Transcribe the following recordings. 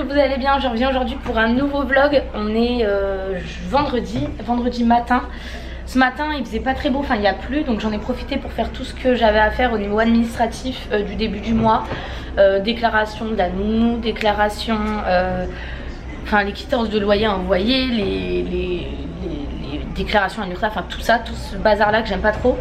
que vous allez bien. Je reviens aujourd'hui pour un nouveau vlog. On est vendredi matin. Ce matin il faisait pas très beau, enfin il n'y a plus, donc j'en ai profité pour faire tout ce que j'avais à faire au niveau administratif du début du mois. Déclaration de la nounou, déclaration, enfin les quittances de loyer envoyées, les déclarations à l'URSSAF, enfin tout ça, tout ce bazar là que j'aime pas trop.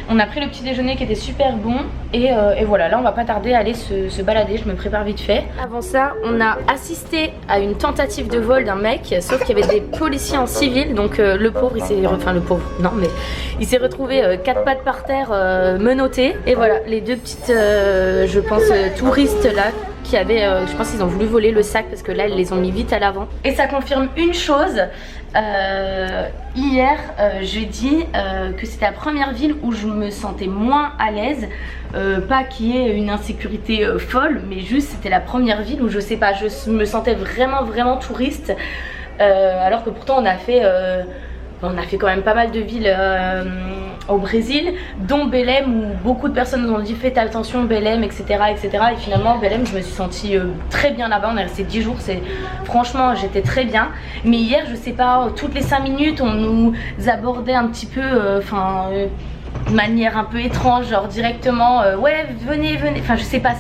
On a pris le petit déjeuner qui était super bon et voilà, là on va pas tarder à aller se balader, je me prépare vite fait. Avant ça, on a assisté à une tentative de vol d'un mec, sauf qu'il y avait des policiers en civil, donc le pauvre, il s'est retrouvé quatre pattes par terre menotté. Et voilà, les deux petites, je pense, touristes là, qui avaient, je pense qu'ils ont voulu voler le sac parce que là ils les ont mis vite à l'avant. Et ça confirme une chose, hier j'ai dit que c'était la première ville où je me sentais moins à l'aise, pas qu'il y ait une insécurité folle, mais juste c'était la première ville où je sais pas, je me sentais vraiment touriste, alors que pourtant on a fait quand même pas mal de villes au Brésil, dont Belém, où beaucoup de personnes nous ont dit faites attention Belém, etc. Et finalement Belém, je me suis sentie très bien là-bas. On est resté 10 jours, franchement j'étais très bien. Mais hier, je sais pas, toutes les 5 minutes on nous abordait un petit peu, de manière un peu étrange, genre directement ouais venez, enfin je sais pas,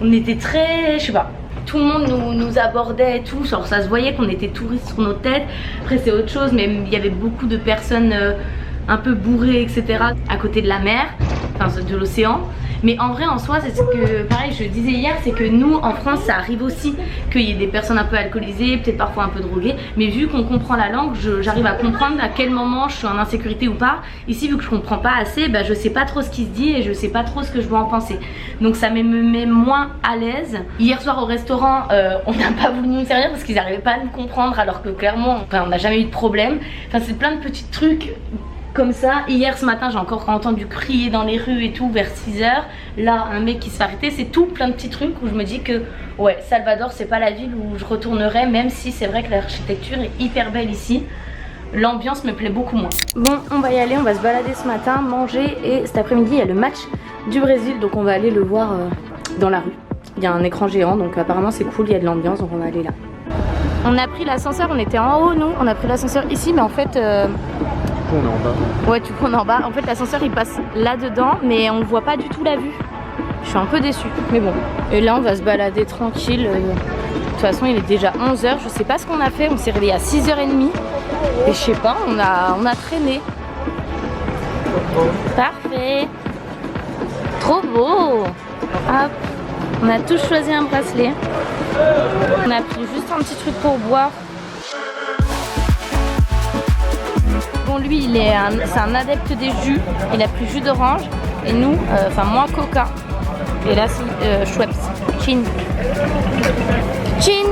on était très, je sais pas, tout le monde nous abordait et tout, genre ça se voyait qu'on était touristes sur nos têtes. Après c'est autre chose, mais il y avait beaucoup de personnes un peu bourrées, etc. à côté de la mer, enfin de l'océan. Mais en vrai, en soi, c'est ce que, pareil, je disais hier, c'est que nous, en France, ça arrive aussi qu'il y ait des personnes un peu alcoolisées, peut-être parfois un peu droguées. Mais vu qu'on comprend la langue, j'arrive à comprendre à quel moment je suis en insécurité ou pas. Ici, vu que je comprends pas assez, bah, je sais pas trop ce qui se dit et je sais pas trop ce que je dois en penser. Donc ça me met moins à l'aise. Hier soir au restaurant, on n'a pas voulu nous servir parce qu'ils n'arrivaient pas à nous comprendre, alors que clairement, on n'a jamais eu de problème. Enfin, c'est plein de petits trucs comme ça. Hier ce matin j'ai encore entendu crier dans les rues et tout vers 6 h. Là un mec qui se fait arrêter. C'est tout plein de petits trucs où je me dis que ouais, Salvador c'est pas la ville où je retournerai, même si c'est vrai que l'architecture est hyper belle ici. L'ambiance me plaît beaucoup moins. Bon, on va y aller, on va se balader ce matin, manger, et cet après-midi il y a le match du Brésil, donc on va aller le voir dans la rue. Il y a un écran géant, donc apparemment c'est cool, il y a de l'ambiance, donc on va aller là. On a pris l'ascenseur, on était en haut nous, on a pris l'ascenseur ici, mais en fait on est en bas. Ouais, du coup on est en bas. En fait l'ascenseur il passe là-dedans, mais on voit pas du tout la vue. Je suis un peu déçue, mais bon. Et là on va se balader tranquille. De toute façon il est déjà 11 h. Je sais pas ce qu'on a fait, on s'est réveillé à 6 h 30. Et je sais pas, on a traîné. Parfait. Trop beau. Hop. On a tous choisi un bracelet. On a pris juste un petit truc pour boire. Bon, lui c'est un adepte des jus, il a pris jus d'orange, et nous, moi coca, et là c'est Schweppes, Chin, Chin,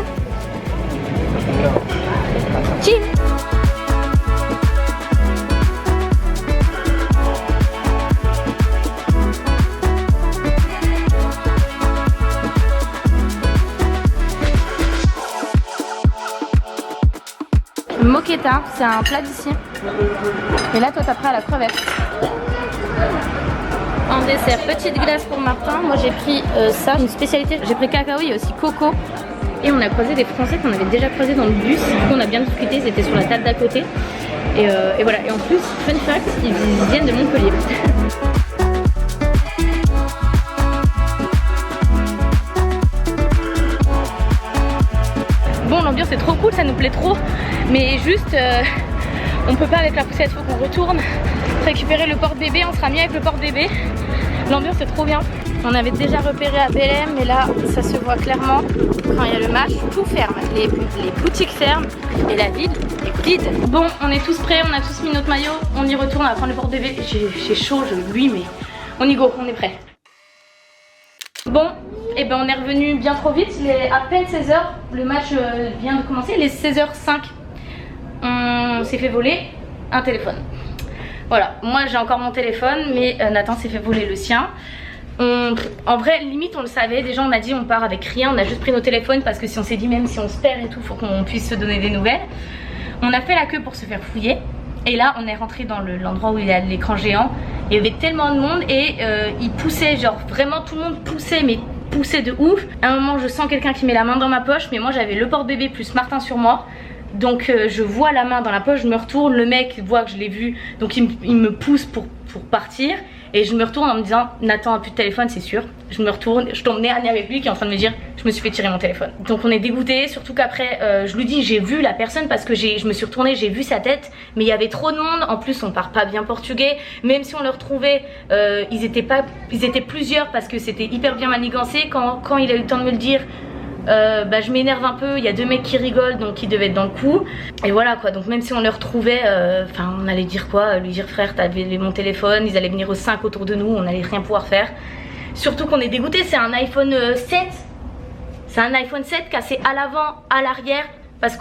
Chin. Moqueta, c'est un plat d'ici. Et là, toi, t'as pris à la crevette. En dessert, petite glace pour Martin. Moi, j'ai pris ça, une spécialité. J'ai pris cacao, il y a aussi coco. Et on a croisé des Français qu'on avait déjà croisés dans le bus. Du coup, on a bien discuté, ils étaient sur la table d'à côté. Et voilà. Et en plus, fun fact, ils viennent de Montpellier. Bon, l'ambiance est trop cool, ça nous plaît trop. Mais juste, on peut pas avec la poussette, faut qu'on retourne récupérer le porte-bébé, on sera mieux avec le porte-bébé. L'ambiance est trop bien. On avait déjà repéré à Belém, mais là ça se voit clairement quand il y a le match, tout ferme, les boutiques ferment et la ville est vide. Bon, on est tous prêts, on a tous mis notre maillot, on y retourne, on va prendre le porte-bébé. J'ai chaud, mais on y go, on est prêt. Bon, et ben on est revenu bien trop vite, il est à peine 16 h, le match vient de commencer, il est 16 h 05. On s'est fait voler un téléphone. Voilà, moi j'ai encore mon téléphone, mais Nathan s'est fait voler le sien. En vrai, limite on le savait, déjà on a dit on part avec rien, on a juste pris nos téléphones parce que si on s'est dit même si on se perd et tout, faut qu'on puisse se donner des nouvelles. On a fait la queue pour se faire fouiller. Et là on est rentré dans l'endroit où il y a l'écran géant. Il y avait tellement de monde et ils poussaient, genre vraiment tout le monde poussait, mais poussé de ouf. À un moment je sens quelqu'un qui met la main dans ma poche, mais moi j'avais le porte-bébé plus Martin sur moi. Donc je vois la main dans la poche, je me retourne, le mec voit que je l'ai vu, donc il me pousse pour partir. Et je me retourne en me disant Nathan a plus de téléphone, c'est sûr. Je me retourne, je tombe nez à nez avec lui qui est en train de me dire je me suis fait tirer mon téléphone. Donc on est dégoûté, surtout qu'après je lui dis j'ai vu la personne parce que je me suis retournée, j'ai vu sa tête, mais il y avait trop de monde. En plus on parle pas bien portugais, même si on le retrouvait, ils étaient plusieurs parce que c'était hyper bien manigancé. Quand il a eu le temps de me le dire, je m'énerve un peu, il y a deux mecs qui rigolent donc ils devaient être dans le coup. Et voilà quoi, donc même si on le retrouvait, on allait dire quoi, lui dire frère t'avais mon téléphone, ils allaient venir aux 5 autour de nous, on allait rien pouvoir faire. Surtout qu'on est dégoûté, c'est un iPhone 7. C'est un iPhone 7 cassé à l'avant, à l'arrière. Parce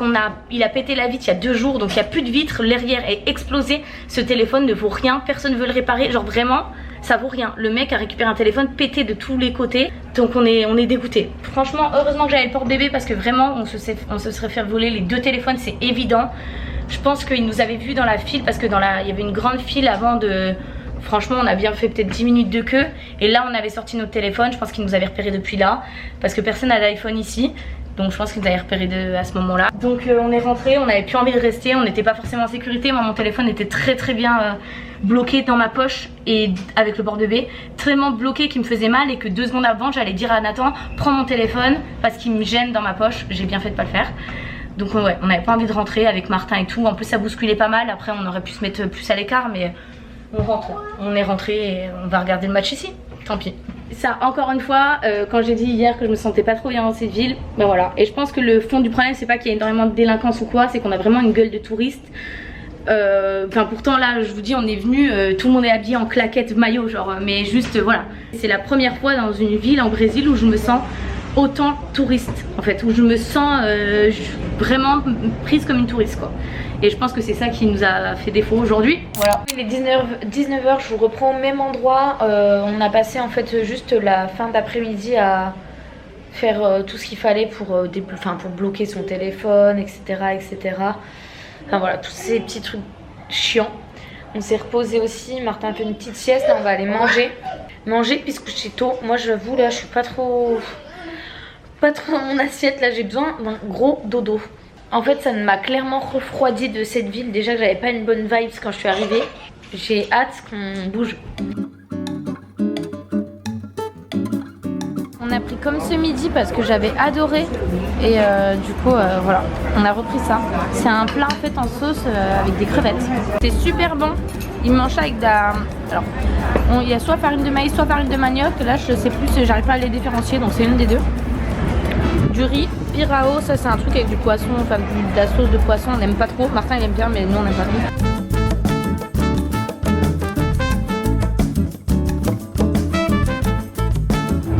il a pété la vitre il y a 2 jours, donc il n'y a plus de vitre, l'arrière est explosé. Ce téléphone ne vaut rien, personne ne veut le réparer, genre vraiment ça vaut rien. Le mec a récupéré un téléphone pété de tous les côtés, donc on est dégoûté. Franchement heureusement que j'avais le porte-bébé parce que vraiment on se serait fait voler les 2 téléphones, c'est évident. Je pense qu'il nous avait vus dans la file parce que il y avait une grande file avant de... Franchement on a bien fait peut-être 10 minutes de queue. Et là on avait sorti notre téléphone, je pense qu'il nous avait repéré depuis là. Parce que personne n'a d'iPhone ici. Donc je pense qu'ils nous avaient repéré à ce moment là. Donc on est rentré, on n'avait plus envie de rester, on n'était pas forcément en sécurité. Moi mon téléphone était très bien bloqué dans ma poche et avec le porte-bébé, tellement bloqué qu'il me faisait mal. Et que 2 secondes avant j'allais dire à Nathan prends mon téléphone parce qu'il me gêne dans ma poche. J'ai bien fait de pas le faire. Donc ouais, on n'avait pas envie de rentrer avec Martin et tout. En plus ça bousculait pas mal, après on aurait pu se mettre plus à l'écart. Mais on rentre, on est rentré et on va regarder le match ici, tant pis. Ça encore une fois, quand j'ai dit hier que je me sentais pas trop bien dans cette ville, ben voilà. Et je pense que le fond du problème c'est pas qu'il y a énormément de délinquance ou quoi, c'est qu'on a vraiment une gueule de touriste. Pourtant là je vous dis on est venu, tout le monde est habillé en claquettes maillot genre, mais juste voilà. C'est la première fois dans une ville en Brésil où je me sens autant touriste en fait, où je me sens vraiment prise comme une touriste quoi. Et je pense que c'est ça qui nous a fait défaut aujourd'hui. Voilà. Il est 19h, je vous reprends au même endroit. On a passé en fait juste la fin d'après-midi à faire tout ce qu'il fallait pour bloquer son téléphone, etc. Enfin voilà, tous ces petits trucs chiants. On s'est reposé aussi, Martin a fait une petite sieste, là on va aller manger. Manger puis se coucher tôt. Moi j'avoue là je suis pas trop dans mon assiette, là j'ai besoin d'un gros dodo. En fait ça m'a clairement refroidi de cette ville, déjà que j'avais pas une bonne vibe quand je suis arrivée. J'ai hâte qu'on bouge. On a pris comme ce midi parce que j'avais adoré et du coup voilà, on a repris ça. C'est un plat en fait en sauce avec des crevettes. C'est super bon, ils mangent ça avec alors il y a soit farine de maïs soit farine de manioc, là je sais plus, j'arrive pas à les différencier donc c'est une des deux. Du riz, pirao, ça c'est un truc avec du poisson, enfin de la sauce de poisson, on n'aime pas trop. Martin il aime bien mais nous on n'aime pas trop.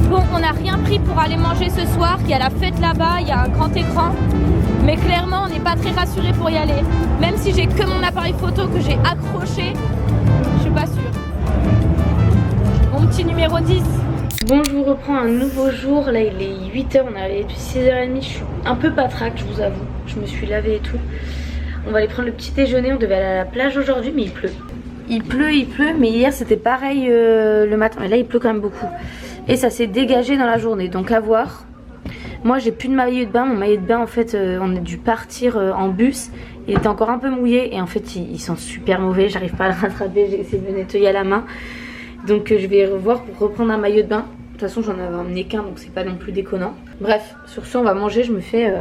Bon, on n'a rien pris pour aller manger ce soir, il y a la fête là-bas, il y a un grand écran. Mais clairement on n'est pas très rassuré pour y aller. Même si j'ai que mon appareil photo que j'ai accroché, je suis pas sûre. Mon petit numéro 10. Bon, je vous reprends un nouveau jour, là il est 8h, on est arrivé depuis 6h30, je suis un peu patraque je vous avoue, je me suis lavée et tout. On va aller prendre le petit déjeuner, on devait aller à la plage aujourd'hui mais il pleut. Il pleut, mais hier c'était pareil le matin, mais là il pleut quand même beaucoup. Et ça s'est dégagé dans la journée, donc à voir. Moi j'ai plus de maillot de bain, mon maillot de bain en fait on a dû partir en bus. Il était encore un peu mouillé et en fait il sent super mauvais, j'arrive pas à le rattraper, j'ai essayé de le nettoyer à la main. Donc je vais revoir pour reprendre un maillot de bain. De toute façon j'en avais emmené qu'un donc c'est pas non plus déconnant. Bref, sur ce on va manger, je me fais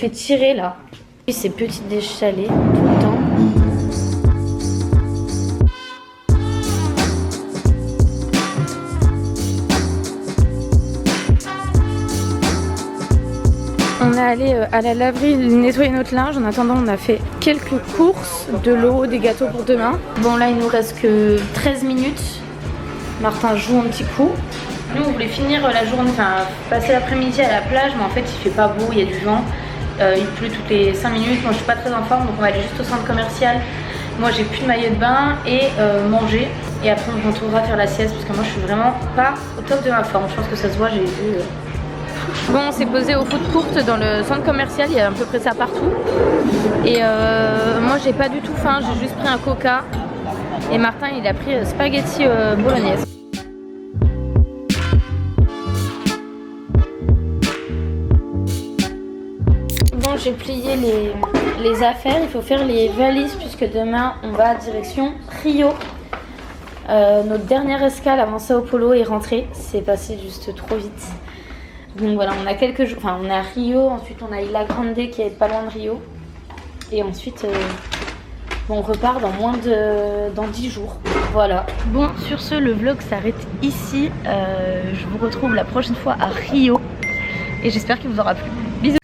tirer là. Et ces petites déj salées tout le temps. On est allé à la laverie nettoyer notre linge. En attendant on a fait quelques courses, de l'eau, des gâteaux pour demain. Bon là il nous reste que 13 minutes. Martin joue un petit coup. Nous on voulait finir la journée, enfin passer l'après-midi à la plage, mais en fait il fait pas beau, il y a du vent. Il pleut toutes les 5 minutes, moi je suis pas très en forme donc on va aller juste au centre commercial. Moi j'ai plus de maillot de bain et manger. Et après on retrouvera faire la sieste parce que moi je suis vraiment pas au top de ma forme. Je pense que ça se voit, j'ai vu... Bon, on s'est posé au foot court dans le centre commercial, il y a à peu près ça partout. Et moi j'ai pas du tout faim, j'ai juste pris un coca. Et Martin il a pris spaghetti bolognaise. j'ai plié les affaires. Il faut faire les valises puisque demain on va direction Rio. Notre dernière escale avant Sao Paulo est rentrée. C'est passé juste trop vite. Donc voilà, on a quelques jours. Enfin, on est à Rio. Ensuite, on a Ilha Grande qui est pas loin de Rio. Et ensuite, on repart dans 10 jours. Voilà. Bon, sur ce, le vlog s'arrête ici. Je vous retrouve la prochaine fois à Rio. Et j'espère qu'il vous aura plu. Bisous!